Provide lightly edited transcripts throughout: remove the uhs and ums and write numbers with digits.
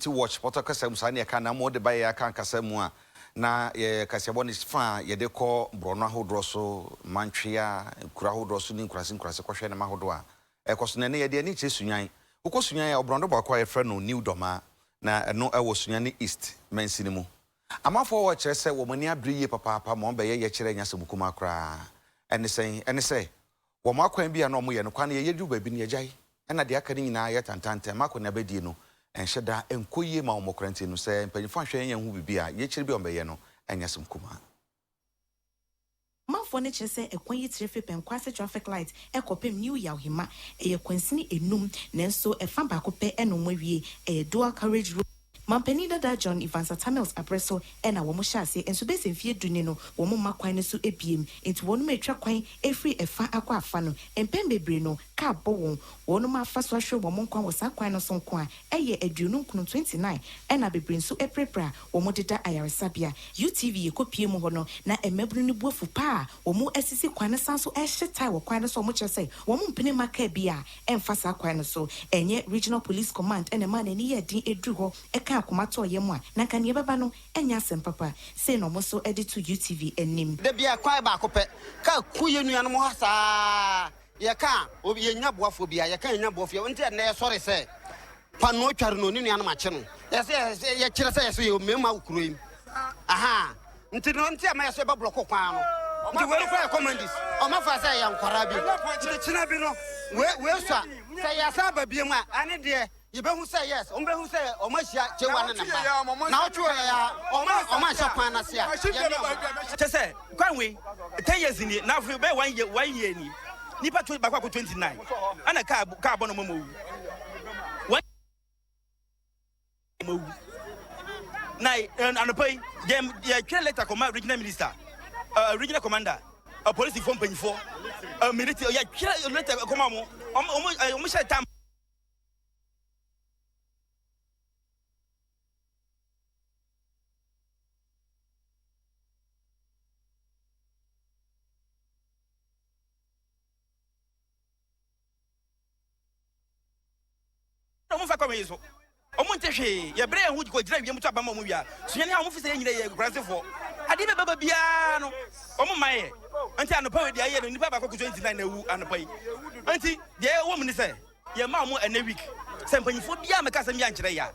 to watch Potokasam Sania Kana more the Baya can Casamua. Na Casabon is far, ye de call Bronaho Drosso, Manchia, Kuraho Drossunin, Crasin Crasacosha, and Mahodoa. A cosnania de Niche Sunyan, who Cosunia or Brondo by a friend no new doma, na no I was Sunyani East, men cinema. I'm off for what I said, Womania Brie Papa, Momba, Yachering as a Mukuma cra. And they say, well, Mark can be a normal and Quania, you do baby near Jay, and at the academy na yet and Tante, Marco Nebedino. And Shada and Kuye Maumokrantino say, and Penifan who will be a Yachil on Bayano and Yasum Kuma. My furniture say a quiet traffic and quasi traffic light, a copy new Yahima, a quincy a noom, Nenso, a fambacope and Omoye, a dual carriage room. Mampenida da John Evans Tamils Apresso and a womoshasi and so basing fear dunino, womoma quine su epim, into one metra quine, a free a fa aqua fano, and pembe brino, cab bow, one of my first washer womonquan was a quine or some quan, a year a dunum 29, and I be bring so a prepra, or modita ayarasabia, UTV, copy mohono, na a mebrini bufu pa, or more SC quine sounds so as shit tie or quine so much as say, woman penima bia, and fasa quine so, and yet regional police command and a man in year D. Edruho, a kumato yemwa na kan yebaba enya sem papa say no mo so edit to UTV enim de bia kwai ba ko pe ka kuye nuanu mo hasa ye ka obi ye nya boafo bia ye ka nya boafo nti na ye sorry say pa no tware no ni nuanu ma che no ye kire say ye mema ukuro yim aha nti no nti ama ye so be block kwan no nti we fa commandis o ma fa say ya nkwara bi nti china bi no we so say ya sa ba bi mu ane de you better say yes. Who say Omashia Chewan now to Omasha Panasia. Just say, can we 10 years in it now for 1 year? Nipa to back 29 and a carbon move. What? Night and a pay them, the letter command regional minister, regional commander, a police from 24, a military letter command almost a time. So, Omonte, your brain would go drive you to Abamuya. So, you know, I'm saying you're aggressive for. I did a babiano. Oh, my, until I'm a poet, the year in the Papa 29 and a pay. Auntie, the woman say, your mamma and a week. Something for Biama Casamia.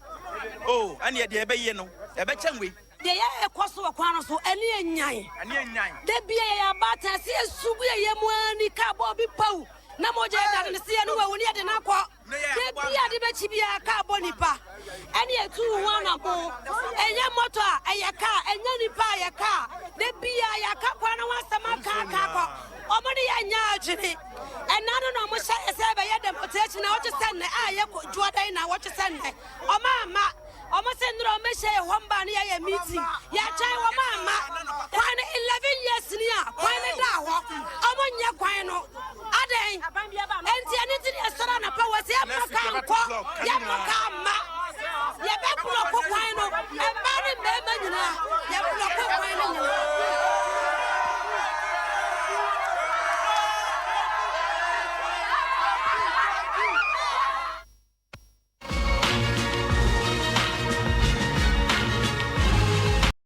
Oh, and yet, the Bayano, a better way. The air cost of a corner so any nine. There be a batter, see a subia yamwani cabo be pow. Namoja and the sea and we need an aqua. They be a debachibia carbonipa. And yet 2 1 abo. And Yamoto, a yaka, and Yanipa yaka. They be a yaka, one was the macaca. Omani and Yajini. And none of them say, I had them protection. I want to send the eye, Jordan, I want to send her. Oh, mamma. Almost send Romesha one banny a meeting. Ya child, mamma. 11 years near. Quine now. Amon ya quino.